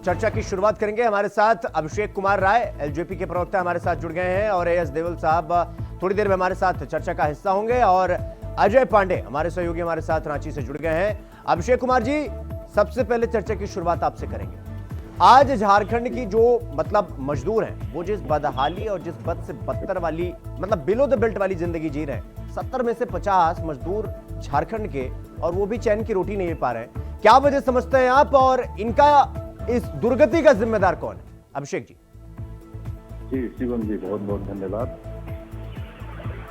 चर्चा की शुरुआत करेंगे। हमारे साथ अभिषेक कुमार राय, एलजेपी के प्रवक्ता हमारे साथ जुड़ गए हैं और एएस देवल साहब थोड़ी देर में हमारे साथ चर्चा का हिस्सा होंगे और अजय पांडे हमारे सहयोगी हमारे साथ रांची से जुड़ गए हैं। अभिषेक कुमार जी, सबसे पहले चर्चा की शुरुआत आपसे करेंगे। आज झारखंड की जो मजदूर हैं वो जिस बदहाली और जिस बद से बदतर वाली बिलो द बेल्ट वाली जिंदगी जी रहे हैं, 70 में से 50 मजदूर झारखंड के, और वो भी चैन की रोटी नहीं पा रहे हैं। क्या वजह समझते हैं आप और इनका इस दुर्गति का जिम्मेदार कौन है? अभिषेक जी। जी शिवम जी, बहुत बहुत धन्यवाद।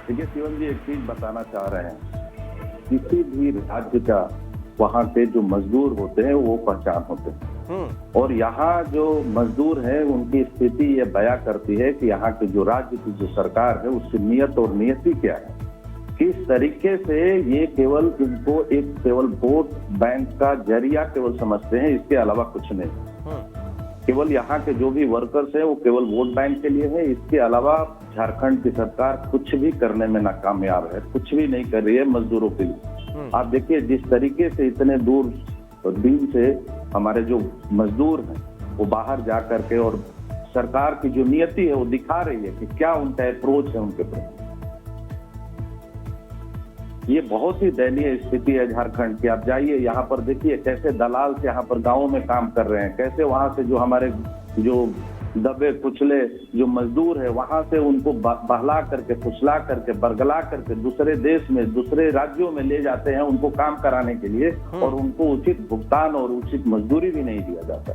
देखिए शिवम जी, एक चीज बताना चाह रहे हैं, किसी भी राज्य का वहाँ पे जो मजदूर होते हैं वो पहचान होते हैं, और यहाँ जो मजदूर है उनकी स्थिति ये बयां करती है कि यहाँ के जो राज्य की जो सरकार है उसकी नियत और नियति क्या है, किस तरीके से ये केवल इनको एक केवल वोट बैंक का जरिया केवल समझते हैं, इसके अलावा कुछ नहीं। केवल यहाँ के जो भी वर्कर्स हैं वो केवल वोट बैंक के लिए है, इसके अलावा झारखंड की सरकार कुछ भी करने में नाकामयाब है, कुछ भी नहीं कर रही है मजदूरों के लिए। आप देखिए जिस तरीके से इतने दूर दिन से हमारे जो मजदूर हैं वो बाहर जा करके और सरकार की जो नियति है वो दिखा रही है कि क्या उनका अप्रोच है उनके प्रति। ये बहुत ही दयनीय स्थिति है झारखंड की। आप जाइए यहाँ पर देखिए कैसे दलाल से यहाँ पर गांवों में काम कर रहे हैं, कैसे वहां से जो हमारे जो दबे कुचले जो मजदूर है वहां से उनको बहला करके फुसला करके बरगला करके दूसरे देश में दूसरे राज्यों में ले जाते हैं उनको काम कराने के लिए, और उनको उचित भुगतान और उचित मजदूरी भी नहीं दिया जाता।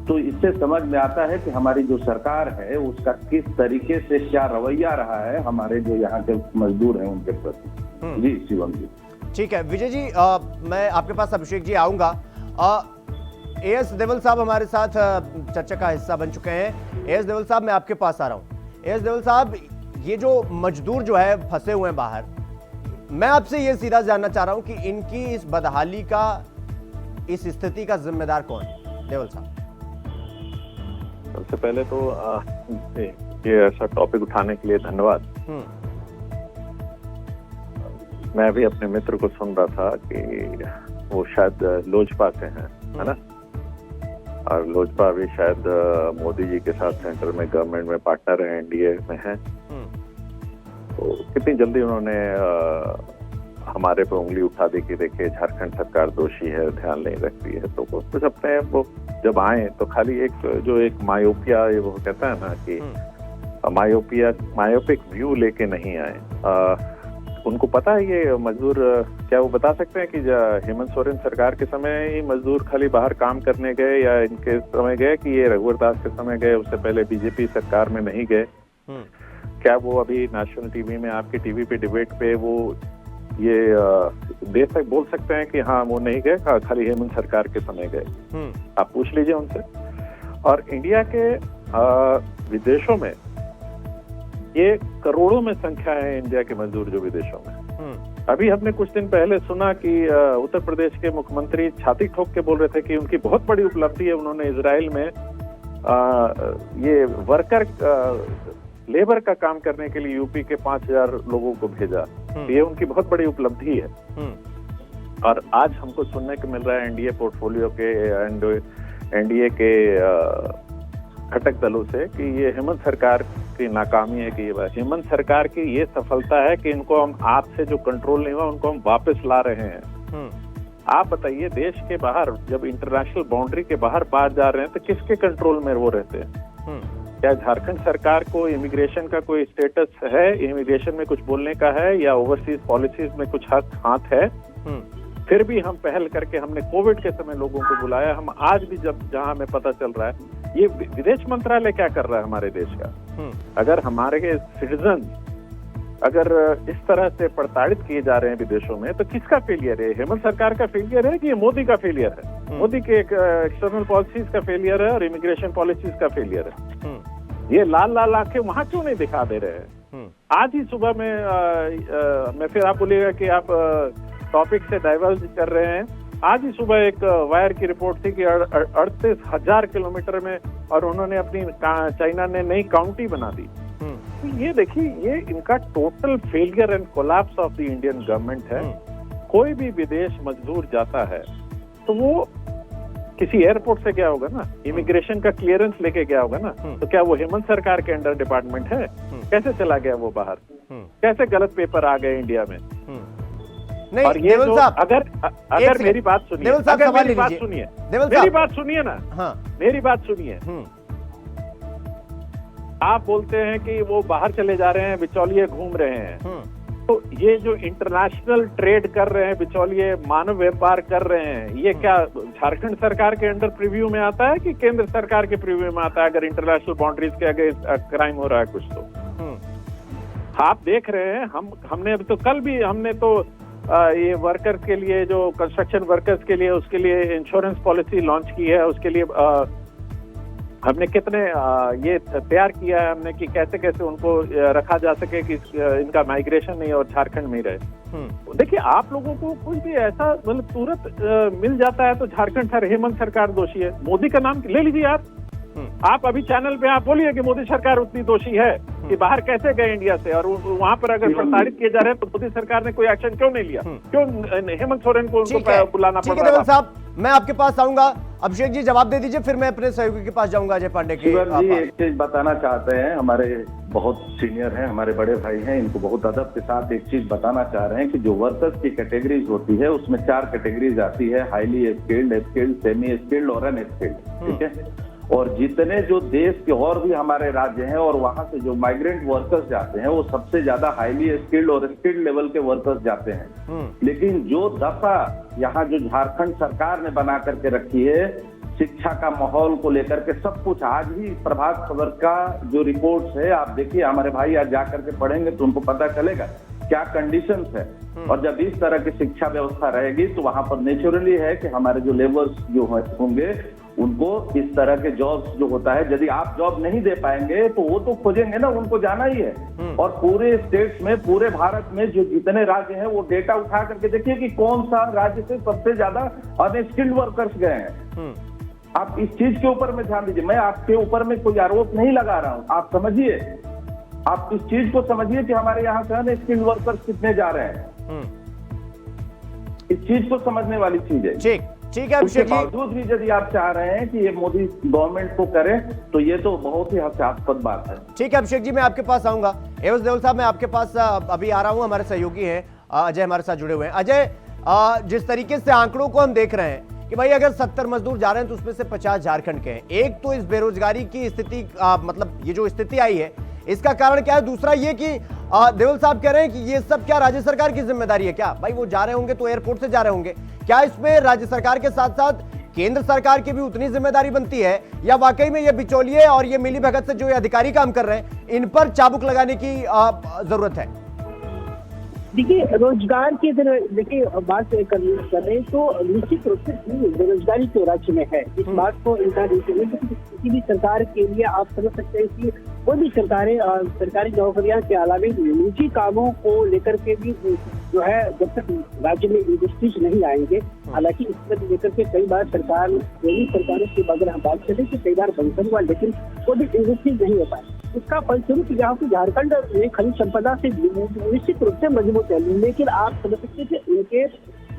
तो इससे समझ में आता है कि हमारी जो सरकार है उसका किस तरीके से क्या रवैया रहा है हमारे जो यहाँ के मजदूर हैं उनके प्रति। जी शिवम जी। ठीक है विजय जी, मैं आपके पास अभिषेक जी आऊंगा। एएस देवल साहब हमारे साथ चर्चा का हिस्सा बन चुके हैं। एएस देवल साहब, मैं आपके पास आ रहा हूं। एएस देवल साहब, ये जो मजदूर जो है फंसे हुए हैं बाहर, मैं आपसे ये सीधा जानना चाह रहा हूं कि इनकी इस बदहाली का, इस स्थिति का जिम्मेदार कौन है? देवल साहब। सबसे पहले तो ये ऐसा टॉपिक उठाने के लिए धन्यवाद। मैं भी अपने मित्र को सुन रहा था कि वो शायद लोजपा से हैं, है ना, और लोजपा भी शायद मोदी जी के साथ सेंटर में गवर्नमेंट में पार्टनर है, एनडीए में है। तो कितनी जल्दी उन्होंने हमारे पे उंगली उठा दी कि देखिए झारखंड सरकार दोषी है, ध्यान नहीं रखती है। तो वो कुछ अपने वो जब आए तो खाली एक मायोपिया, ये वो कहता है ना कि मायोपिक व्यू लेके नहीं आए। उनको पता है ये मजदूर, क्या वो बता सकते हैं कि हेमंत सोरेन सरकार के समय ही मजदूर खाली बाहर काम करने गए, या इनके समय गए, कि ये रघुवर दास के समय गए, उससे पहले बीजेपी सरकार में नहीं गए? क्या वो अभी नेशनल टीवी में, आपके टीवी पे डिबेट पे वो ये देर तक बोल सकते हैं कि हाँ वो नहीं गए, खाली हेमंत सरकार के समय गए? आप पूछ लीजिए उनसे। और इंडिया के विदेशों में ये करोड़ों में संख्या है इंडिया के मजदूर जो विदेशों में। अभी हमने कुछ दिन पहले सुना कि उत्तर प्रदेश के मुख्यमंत्री छाती ठोक के बोल रहे थे कि उनकी बहुत बड़ी उपलब्धि है, उन्होंने इजराइल में ये वर्कर लेबर का काम करने के लिए यूपी के 5000 लोगों को भेजा। ये उनकी बहुत बड़ी उपलब्धि है। और आज हमको सुनने को मिल रहा है एनडीए पोर्टफोलियो के एनडीए के घटक दलों से कि ये हेमंत सरकार की नाकामी है, कि ये हेमंत सरकार की ये सफलता है कि इनको हम आप से जो कंट्रोल नहीं हुआ उनको हम वापस ला रहे हैं। आप बताइए, देश के बाहर जब इंटरनेशनल बाउंड्री के बाहर जा रहे हैं तो किसके कंट्रोल में वो रहते हैं? क्या झारखंड सरकार को इमिग्रेशन का कोई स्टेटस है, इमिग्रेशन में कुछ बोलने का है, या ओवरसीज पॉलिसीज में कुछ हाथ है? फिर भी हम पहल करके हमने कोविड के समय लोगों को बुलाया। हम आज भी जहां हमें पता चल रहा है, ये विदेश मंत्रालय क्या कर रहा है हमारे देश का? अगर हमारे सिटीजन अगर इस तरह से प्रताड़ित किए जा रहे हैं विदेशों में, तो किसका फेलियर है? हेमंत सरकार का फेलियर है कि ये मोदी का फेलियर है? मोदी के एक्सटर्नल पॉलिसीज का फेलियर है और इमिग्रेशन पॉलिसीज का फेलियर है। ये लाल आंखें वहां क्यों नहीं दिखा दे रहे हैं? आज ही सुबह में मैं फिर आप बोलिएगा कि आप टॉपिक से डाइवर्ज कर रहे हैं। आज ही सुबह एक वायर की रिपोर्ट थी कि 38,000 किलोमीटर में, और उन्होंने अपनी चाइना ने नई काउंटी बना दी। तो ये देखिए, ये इनका total failure and collapse of the Indian government है। कोई भी विदेश मजदूर जाता है तो वो किसी एयरपोर्ट से गया होगा ना, इमिग्रेशन का क्लियरेंस लेके गया होगा ना, तो क्या वो हेमंत सरकार के अंडर डिपार्टमेंट है? कैसे चला गया वो बाहर? कैसे गलत पेपर आ गए इंडिया में? नहीं और ये देवल साहब, अगर मेरी बात सुनिए, देवल साहब, अगर सवाल मेरी बात लीजिए। सुनिए, देवल मेरी साहब, बात सुनिए ना, हाँ, मेरी बात सुनिए। आप बोलते हैं कि वो बाहर चले जा रहे हैं, बिचौलिए घूम रहे हैं, तो ये जो इंटरनेशनल ट्रेड कर रहे हैं, बिचौलिए मानव व्यापार कर रहे हैं, ये क्या झारखंड सरकार के अंडर प्रीव्यू में आता है कि केंद्र सरकार के प्रीव्यू में आता है? अगर इंटरनेशनल बाउंड्रीज के अगेंस्ट क्राइम हो रहा है कुछ तो आप देख रहे हैं। हमने अभी तो कल भी हमने तो ये वर्कर्स के लिए, जो कंस्ट्रक्शन वर्कर्स के लिए, उसके लिए इंश्योरेंस पॉलिसी लॉन्च की है। उसके लिए हमने कितने ये तैयार किया है हमने कि कैसे कैसे उनको रखा जा सके कि इनका माइग्रेशन नहीं और झारखंड में ही रहे। देखिए, आप लोगों को कुछ भी ऐसा मतलब तुरंत मिल जाता है तो झारखंड हेमंत सरकार दोषी है। मोदी का नाम ले लीजिए आप अभी चैनल पे आप बोलिए कि मोदी सरकार उतनी दोषी है कि बाहर कैसे गए इंडिया से, और वहां पर अगर प्रताड़ित किए जा रहे हैं तो मोदी सरकार ने कोई एक्शन क्यों नहीं लिया? क्यों हेमंत सोरेन को उनको बुलाना पड़ रहा है? साहब, मैं आपके पास आऊंगा। अभिषेक जी जवाब दे दीजिए, फिर मैं अपने सहयोगी के पास जाऊंगा, अजय पांडे के। जी, एक चीज बताना चाहते हैं, हमारे बहुत सीनियर हैं, हमारे बड़े भाई हैं, इनको बहुत अदब के साथ एक चीज बताना चाह रहे हैं कि जो वर्कर्स की कैटेगरीज होती है उसमें 4 कैटेगरीज आती है: highly skilled, skilled, semi skilled और अनस्किल्ड। ठीक है। और जितने जो देश के और भी हमारे राज्य हैं और वहां से जो माइग्रेंट वर्कर्स जाते हैं वो सबसे ज्यादा हाईली स्किल्ड और स्किल्ड लेवल के वर्कर्स जाते हैं। लेकिन जो दशा यहाँ जो झारखंड सरकार ने बना करके रखी है शिक्षा का माहौल को लेकर के, सब कुछ आज ही प्रभात खबर का जो रिपोर्ट्स है आप देखिए, हमारे भाई आज जाकर के पढ़ेंगे तो उनको पता चलेगा क्या कंडीशंस है। और जब इस तरह की शिक्षा व्यवस्था रहेगी तो वहां पर नेचुरली है कि हमारे जो लेबर्स जो होंगे उनको इस तरह के जॉब्स जो होता है, यदि आप जॉब नहीं दे पाएंगे तो वो तो खोजेंगे ना, उनको जाना ही है। और पूरे स्टेट्स में, पूरे भारत में जो जितने राज्य हैं वो डेटा उठा करके देखिए कि कौन सा राज्य से सबसे ज्यादा अनस्किल्ड वर्कर्स गए हैं। आप इस चीज के ऊपर में ध्यान दीजिए। मैं आपके ऊपर में कोई आरोप नहीं लगा रहा हूं, आप समझिए, आप इस चीज को समझिए कि हमारे यहाँ से अनस्किल्ड वर्कर्स कितने जा रहे हैं। इस चीज को समझने वाली चीज है। ठीक है अभिषेक जी, बावजूद भी यदि आप चाह रहे हैं कि ये मोदी गवर्नमेंट को करे तो ये तो बहुत ही हास्यास्पद बात है। ठीक है अभिषेक जी, मैं आपके पास आऊंगा। एवज देओल साहब, मैं आपके पास अभी आ रहा हूं। हमारे सहयोगी हैं अजय, हमारे साथ जुड़े हुए हैं। अजय, जिस तरीके से आंकड़ों को हम देख रहे हैं कि भाई अगर 70 मजदूर जा रहे हैं तो उसमें से 50 झारखंड के हैं। एक तो इस बेरोजगारी की स्थिति, मतलब ये जो स्थिति आई है इसका कारण क्या है? दूसरा ये कि देओल साहब कह रहे हैं कि ये सब क्या राज्य सरकार की जिम्मेदारी है क्या? भाई वो जा रहे होंगे तो एयरपोर्ट से जा रहे होंगे, क्या इसमें राज्य सरकार के साथ साथ केंद्र सरकार की भी उतनी जिम्मेदारी बनती है, या वाकई में ये बिचौलिए और ये मिली भगत से जो ये अधिकारी काम कर रहे हैं इन पर चाबुक लगाने की जरूरत है? देखिए, रोजगार की अगर देखिए बात कर रहे तो निश्चित रूप से बेरोजगारी तो राज्य में है। इस बात को इनकार नहीं करें, किसी भी सरकार के लिए आप समझ सकते हैं कि कोई भी सरकारें सरकारी नौकरियां के अलावा निजी कामों को लेकर के भी जो है जब तक राज्य में इंडस्ट्रीज नहीं आएंगे, हालांकि इसको लेकर के कई बार सरकारों की अगर हम बात करें तो कई बार बंधन हुआ, लेकिन कोई भी इंडस्ट्रीज नहीं हो पाए। उसका फलस्वरूप यहाँ पे झारखंड में खनिज संपदा से निश्चित रूप से मजबूत है, लेकिन आप समझ सकते थे उनके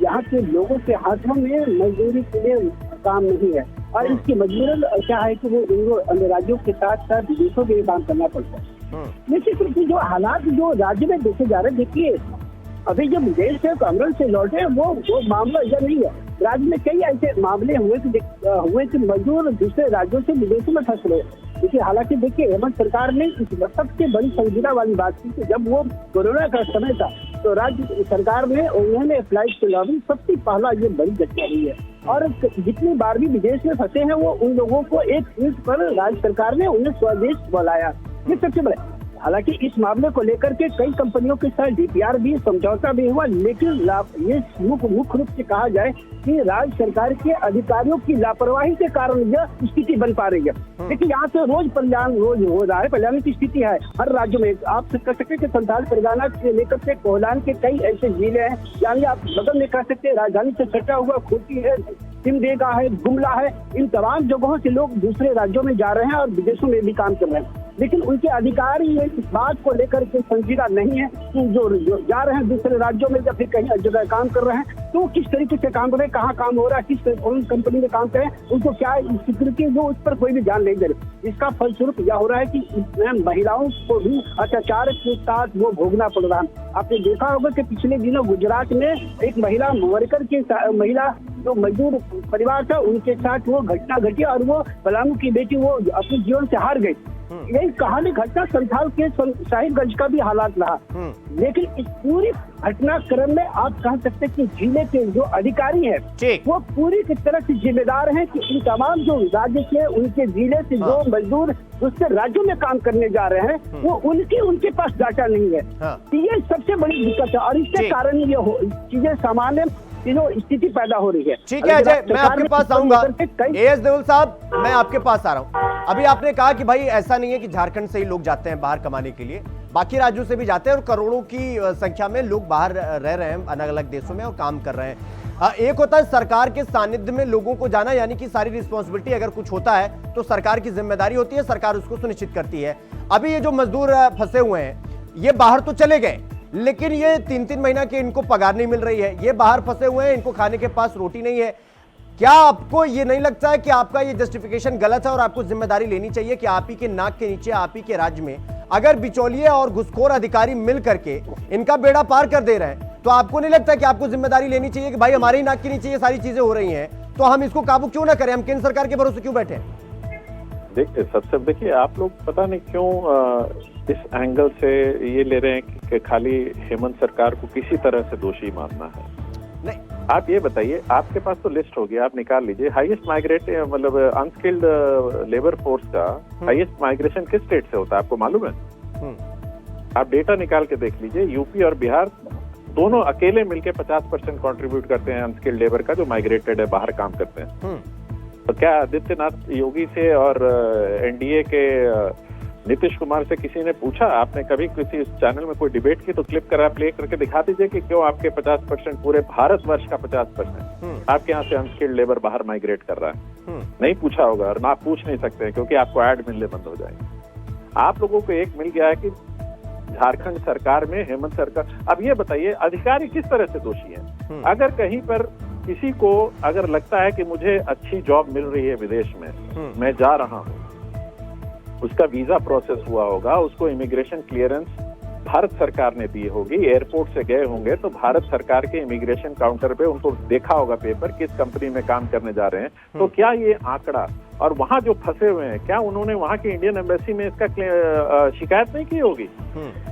यहाँ के लोगों के हाथों में मजदूरी के लिए काम नहीं है, और इसकी मजबूरन क्या है कि वो अन्य राज्यों के साथ साथ विदेशों में काम करना पड़ता है। निश्चित रूप से जो हालात जो राज्य में देखे जा रहे हैं, देखिए अभी जो विदेश से कांग्रेस से लौटे वो मामला ऐसा नहीं है। राज्य में कई ऐसे मामले हुए कि मजदूर दूसरे राज्यों से विदेशों में फंस रहे। देखिए, हालांकि देखिए हेमंत सरकार ने इस सबसे बड़ी संजीदा वाली बात की कि जब वो कोरोना का समय था तो राज्य सरकार में उन्होंने फ्लाइट के लॉबी सबसे पहला ये बड़ी घटना हुई है, और जितनी बार भी विदेश में फंसे हैं वो उन लोगों को एक ट्वीट पर राज्य सरकार ने उन्हें स्वदेश बुलाया। ये सबसे बड़ा। हालांकि इस मामले को लेकर के कई कंपनियों के साथ डीपीआर भी, समझौता भी हुआ, लेकिन ये मुख्य रूप से कहा जाए कि राज्य सरकार के अधिकारियों की लापरवाही के कारण यह स्थिति बन पा रही है। देखिए, यहाँ से रोज हो रहा है, पलायन की स्थिति है हर राज्य में। आप कह सकते कि संथाल परगना से लेकर के कोहलान के कई ऐसे जिले हैं, यानी आप बगल में कह सकते राजधानी से सटा हुआ खूंटी है, सिमडेगा है, गुमला है, इन तमाम जगहों से लोग दूसरे राज्यों में जा रहे हैं और विदेशों में भी काम कर रहे हैं, लेकिन उनके अधिकारी इस बात को लेकर के संजीदा नहीं है कि जो जा रहे हैं दूसरे राज्यों में या फिर कहीं जगह काम कर रहे हैं तो वो किस तरीके से काम कर रहे हैं, कहाँ काम हो रहा है, किस कौन कंपनी में काम करें, उनको क्या सिक्योरिटी, वो उस पर कोई भी ध्यान नहीं दे रहे। इसका फलस्वरूप यह हो रहा है कि इसमें महिलाओं को भी अत्याचार के साथ वो भोगना पड़ रहा है। आपने देखा होगा कि पिछले दिनों गुजरात में एक महिला वर्कर के महिला जो मजदूर परिवार था उनके साथ वो घटना घटी और वो पलामू की बेटी वो अपने जीवन से हार गई। यही कहानी घटना संथाल के साहिबगंज का भी हालात रहा। लेकिन इस पूरी घटनाक्रम में आप कह सकते हैं कि जिले के जो अधिकारी हैं वो पूरी की तरह से जिम्मेदार हैं कि इन तमाम जो राज्य से उनके जिले से जो मजदूर दूसरे राज्यों में काम करने जा रहे हैं वो उनके पास डाटा नहीं है। ये सबसे बड़ी दिक्कत है और इसके कारण ये चीजें सामान्य जो स्थिति पैदा हो रही है। ठीक है अजय, मैं आपके पास आऊंगा। एएस देओल साहब, मैं आपके पास आ रहा हूं। अभी आपने कहा कि भाई ऐसा नहीं है कि झारखंड से ही लोग जाते हैं बाहर कमाने के लिए, बाकी राज्यों से भी जाते हैं और करोड़ों की संख्या में लोग बाहर रह रहे हैं अलग अलग देशों में और काम कर रहे हैं। एक होता है सरकार के सानिध्य में लोगों को जाना, यानी कि सारी रिस्पॉन्सिबिलिटी अगर कुछ होता है तो सरकार की जिम्मेदारी होती है, सरकार उसको सुनिश्चित करती है। अभी ये जो मजदूर फंसे हुए हैं ये बाहर तो चले गए, लेकिन ये 3-3 महीना के इनको पगार नहीं मिल रही है, ये बाहर फंसे हुए हैं, इनको खाने के पास रोटी नहीं है। क्या आपको ये नहीं लगता है कि आपका ये जस्टिफिकेशन गलत है और आपको जिम्मेदारी लेनी चाहिए कि आप ही के नाक के नीचे, आप ही के राज्य में अगर बिचौलिए और घुसखोर अधिकारी मिल करके इनका बेड़ा पार कर दे रहे हैं, तो आपको नहीं लगता कि आपको जिम्मेदारी लेनी चाहिए कि भाई हमारे ही नाक के नीचे ये सारी चीजें हो रही हैं, तो हम इसको काबू क्यों ना करें, हम केंद्र सरकार के भरोसे क्यों बैठे? देखिए आप लोग पता नहीं क्यों इस एंगल से ये ले रहे हैं कि खाली हेमंत सरकार को किसी तरह से दोषी मानना है। नहीं, आप ये बताइए, आपके पास तो लिस्ट होगी, आप निकाल लीजिए। हाईएस्ट माइग्रेट मतलब अनस्किल्ड लेबर फोर्स का हाईएस्ट माइग्रेशन किस स्टेट से होता है, आपको मालूम है? आप डेटा निकाल के देख लीजिए। यूपी और बिहार दोनों अकेले मिलके 50% कंट्रीब्यूट करते हैं अनस्किल्ड लेबर का, जो माइग्रेटेड है, बाहर काम करते हैं। तो क्या आदित्यनाथ योगी से और एनडीए के नीतीश कुमार से किसी ने पूछा? आपने कभी किसी चैनल में कोई डिबेट की तो क्लिप करा, प्ले करके दिखा दीजिए कि क्यों आपके 50%, पूरे भारतवर्ष का 50% आपके यहाँ से अनस्किल्ड लेबर बाहर माइग्रेट कर रहा है। नहीं पूछा होगा और ना आप पूछ नहीं सकते क्योंकि आपको ऐड मिलने बंद हो जाएंगे। आप लोगों को एक मिल गया है कि झारखंड सरकार में हेमंत सरकार। अब ये बताइए अधिकारी किस तरह से दोषी है? अगर कहीं पर किसी को अगर लगता है कि मुझे अच्छी जॉब मिल रही है विदेश में, मैं जा रहा हूँ, उसका वीजा प्रोसेस हुआ होगा, उसको इमिग्रेशन क्लियरेंस भारत सरकार ने दी होगी, एयरपोर्ट से गए होंगे तो भारत सरकार के इमिग्रेशन काउंटर पे उनको देखा होगा पेपर किस कंपनी में काम करने जा रहे हैं। तो क्या ये आंकड़ा, और वहां जो फंसे हुए हैं, क्या उन्होंने वहां की इंडियन एम्बेसी में इसका शिकायत नहीं की होगी?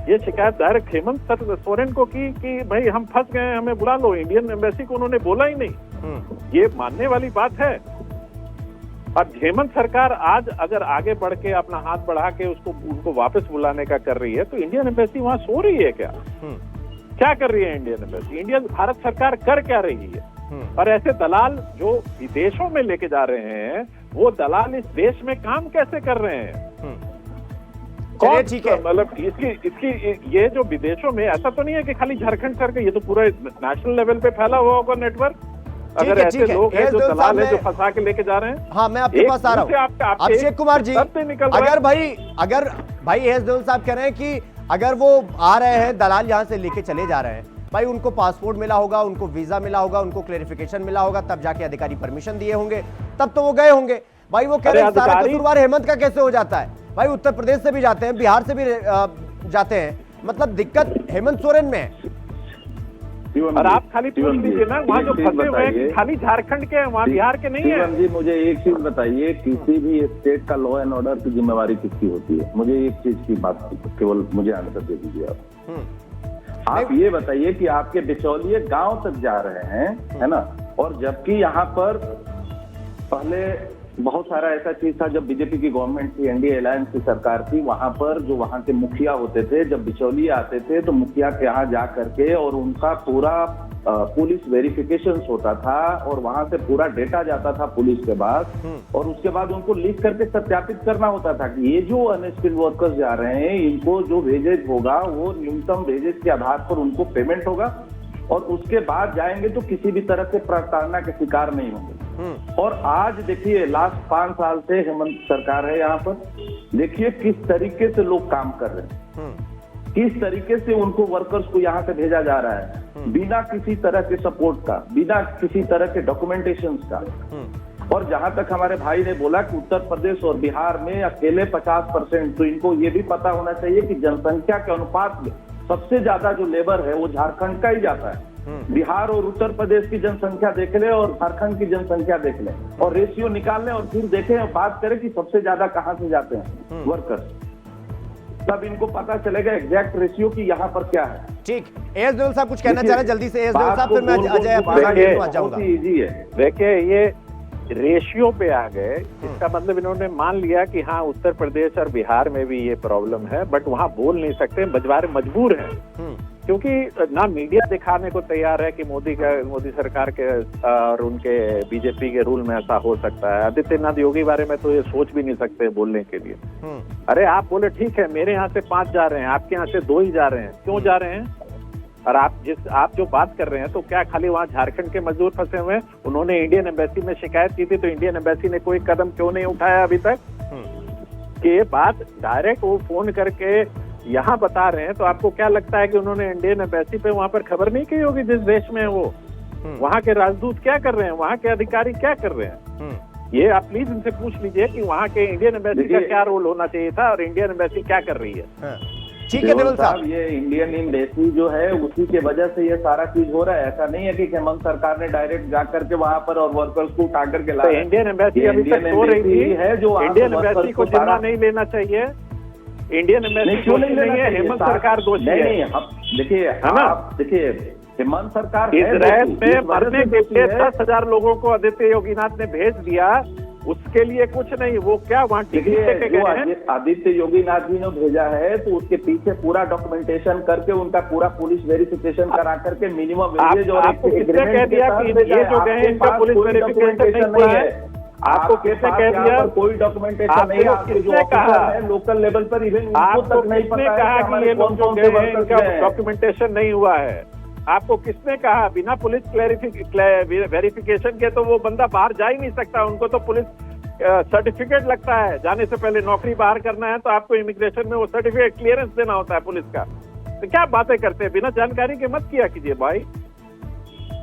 ये शिकायत डायरेक्ट हेमंत सोरेन को की कि भाई हम फंस गए, हमें बुला लो। इंडियन एम्बेसी को उन्होंने बोला ही नहीं। ये मानने वाली बात है। और हेमंत सरकार आज अगर आगे बढ़ के अपना हाथ बढ़ा के उनको वापस बुलाने का कर रही है, तो इंडियन एम्बेसी वहां सो रही है क्या? क्या कर रही है इंडियन एम्बेसी? भारत सरकार कर क्या रही है? और ऐसे दलाल जो विदेशों में लेके जा रहे हैं, वो दलाल इस देश में काम कैसे कर रहे हैं? चलिए ठीक है, मतलब इसकी ये जो विदेशों में, ऐसा तो नहीं है कि खाली झारखंड सरकार, ये तो पूरा नेशनल लेवल पे फैला हुआ होगा नेटवर्क। अगर ऐसे लोग हैं जो दलाल है जो फंसा के लेके जा रहे हैं। हाँ, मैं आपके पास आ रहा हूँ। अभिषेक कुमार जी, अगर भाई एएस देओल साहब कह रहे हैं कि अगर वो आ रहे हैं, दलाल यहाँ से लेके चले जा रहे हैं, भाई उनको पासपोर्ट मिला होगा, उनको वीजा मिला होगा, उनको क्लेरिफिकेशन मिला होगा, तब जाके अधिकारी परमिशन दिए होंगे, तब तो वो गए होंगे। भाई वो कह रहे हैं सारा कसूरवार हेमंत का कैसे हो जाता है? भाई उत्तर प्रदेश से भी जाते हैं, बिहार से भी जाते हैं, मतलब दिक्कत हेमंत सोरेन में है। और आप खाली पूछ लीजिए ना, वहाँ जो फंसे हुए हैं खाली झारखंड के हैं, वहाँ बिहार के नहीं है। जी मुझे एक चीज बताइए, किसी भी स्टेट का लॉ एंड ऑर्डर की जिम्मेवारी किसकी होती है? मुझे एक चीज की बात केवल मुझे आंसर दे दीजिए आप। आप ये बताइए कि आपके बिचौलिए गांव तक जा रहे हैं, है ना, और जबकि यहाँ पर पहले बहुत सारा ऐसा चीज था, जब बीजेपी की गवर्नमेंट थी, एनडीए अलायंस की सरकार थी, वहां पर जो वहां के मुखिया होते थे, जब बिचौलिए आते थे तो मुखिया के यहाँ जा करके और उनका पूरा पुलिस वेरिफिकेशन होता था और वहां से पूरा डेटा जाता था पुलिस के पास, और उसके बाद उनको लिख करके सत्यापित करना होता था कि ये जो अनस्किल्ड वर्कर्स जा रहे हैं, इनको जो वेजेज होगा वो न्यूनतम वेजेज के आधार पर उनको पेमेंट होगा, और उसके बाद जाएंगे तो किसी भी तरह से प्रताड़ना के शिकार नहीं होंगे। और आज देखिए लास्ट 5 साल से हेमंत सरकार है यहाँ पर, देखिए किस तरीके से लोग काम कर रहे हैं, किस तरीके से उनको वर्कर्स को यहाँ से भेजा जा रहा है। बिना किसी तरह के सपोर्ट का, बिना किसी तरह के डॉक्यूमेंटेशन का। और जहां तक हमारे भाई ने बोला कि उत्तर प्रदेश और बिहार में अकेले 50%, तो इनको ये भी पता होना चाहिए कि जनसंख्या के अनुपात में सबसे ज्यादा जो लेबर है वो झारखंड का ही जाता है। बिहार और उत्तर प्रदेश की जनसंख्या देख ले और झारखंड की जनसंख्या देख ले और रेशियो निकाल लें और फिर देखें और बात करें कि सबसे ज्यादा कहां से जाते हैं वर्कर्स, तब इनको पता चलेगा एग्जैक्ट रेशियो की यहाँ पर क्या है। ठीक, एएस देओल साहब कुछ कहना चाह रहे हैं जल्दी से। एएस देओल साहब, फिर मैं अजय बहुत जाऊंगा। इजी है। देखिए, ये रेशियो पे आ गए, इसका मतलब इन्होंने मान लिया कि हाँ उत्तर प्रदेश और बिहार में भी ये प्रॉब्लम है, बट वहाँ बोल नहीं सकते, मजबूर है, क्योंकि ना मीडिया दिखाने को तैयार है कि मोदी सरकार के और उनके बीजेपी के रूल में ऐसा हो सकता है। आदित्यनाथ योगी बारे में तो ये सोच भी नहीं सकते बोलने के लिए। अरे आप बोले ठीक है, मेरे यहाँ से 5 जा रहे हैं, आपके यहाँ से 2 ही जा रहे हैं, क्यों जा रहे हैं? और आप जो बात कर रहे हैं, तो क्या खाली वहाँ झारखंड के मजदूर फंसे हुए हैं? उन्होंने इंडियन एम्बेसी में शिकायत की थी, तो इंडियन एम्बेसी ने कोई कदम क्यों नहीं उठाया अभी तक? कि बात डायरेक्ट वो फोन करके यहाँ बता रहे हैं, तो आपको क्या लगता है कि उन्होंने इंडियन एम्बेसी पे वहाँ पर खबर नहीं की होगी जिस देश में है वो? वहाँ के राजदूत क्या कर रहे हैं, वहाँ के अधिकारी क्या कर रहे हैं? ये आप प्लीज इनसे पूछ लीजिए कि वहाँ के इंडियन एम्बेसी का क्या रोल होना चाहिए था और इंडियन एम्बेसी क्या कर रही है। ठीक है देओल साहब, ये इंडियन एम्बेसी जो है उसी के वजह से ये सारा चीज हो रहा है। ऐसा नहीं है कि हेमंत सरकार ने डायरेक्ट जा करके वहां पर और वर्कर्स को उठा करके ला, इंडियन एम्बेसी अभी तक हो रही थी है जो इंडियन एम्बेसी को जिम्मा नहीं लेना चाहिए। इंडियन एम्बेसी क्यों नहीं लेना है, हेमंत सरकार दोषी है। देखिए, आप देखिए, हेमंत सरकार इजरायल में मरने के लिए 10,000 लोगों को आदित्य योगीनाथ ने भेज दिया, उसके लिए कुछ नहीं। वो क्या वहाँ डिग्री लेके गए हैं? आदित्य योगीनाथ जी ने भेजा है, तो उसके पीछे पूरा डॉक्यूमेंटेशन करके उनका पूरा पुलिस वेरिफिकेशन करा करके मिनिमम वेजेज और आपको किसने कह दिया कि ये जो गए हैं इनका पुलिस वेरिफिकेशन नहीं है? आपको किसने कह दिया? कोई डॉक्यूमेंटेशन नहीं है। किसने कहा? लोकल लेवल पर इवन आपको किसने कहा कि ये लोग जो गए हैं इनका डॉक्यूमेंटेशन नहीं हुआ है? आपको किसने कहा? बिना पुलिस वेरिफिकेशन के तो वो बंदा बाहर जा ही नहीं सकता। उनको तो पुलिस सर्टिफिकेट लगता है, जाने से पहले नौकरी बाहर करना है तो आपको इमिग्रेशन में वो सर्टिफिकेट क्लियरेंस देना होता है पुलिस का। तो क्या बातें करते हैं, बिना जानकारी के मत किया कीजिए भाई।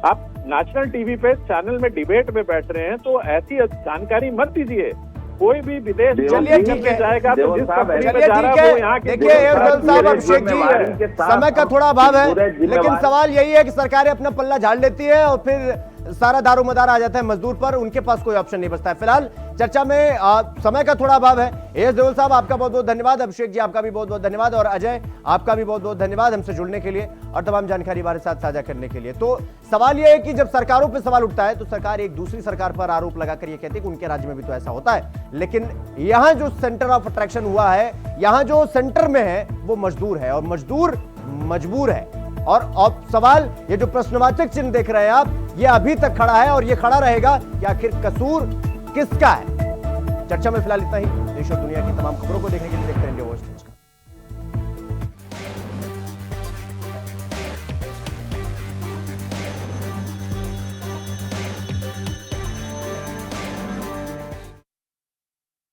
आप नेशनल टीवी पे चैनल में डिबेट में बैठ रहे हैं तो ऐसी जानकारी मत दीजिए। कोई भी विदेश जाएगा तो जिस कंपनी में जा रहा है वो यहाँ के। देखिए देओल साहब, अभिषेक जी, समय का थोड़ा अभाव है, लेकिन सवाल यही है कि सरकारें अपना पल्ला झाड़ लेती है और फिर सारा दारोमदार आ जाता है मजदूर पर, उनके पास कोई ऑप्शन नहीं बचता है। फिलहाल चर्चा में समय का थोड़ा अभाव है। एएस देओल साहब, आपका बहुत बहुत धन्यवाद। अभिषेक जी, आपका भी बहुत बहुत धन्यवाद। और अजय, आपका भी बहुत बहुत धन्यवाद हमसे जुड़ने के लिए और तमाम जानकारी हमारे साथ साझा करने के लिए। तो सवाल यह है कि जब सरकारों पर सवाल उठता है तो सरकार एक दूसरी सरकार पर आरोप लगाकर यह कहती है कि उनके राज्य में भी तो ऐसा होता है, लेकिन यहां जो सेंटर ऑफ अट्रैक्शन हुआ है, यहां जो सेंटर में है वो मजदूर है और मजदूर मजबूर है। और सवाल, ये जो प्रश्नवाचक चिन्ह देख रहे हैं आप, ये अभी तक खड़ा है और ये खड़ा रहेगा कि आखिर कसूर किसका है। चर्चा में फिलहाल इतना ही। देश और दुनिया की तमाम खबरों को देखने के लिए देखते हैं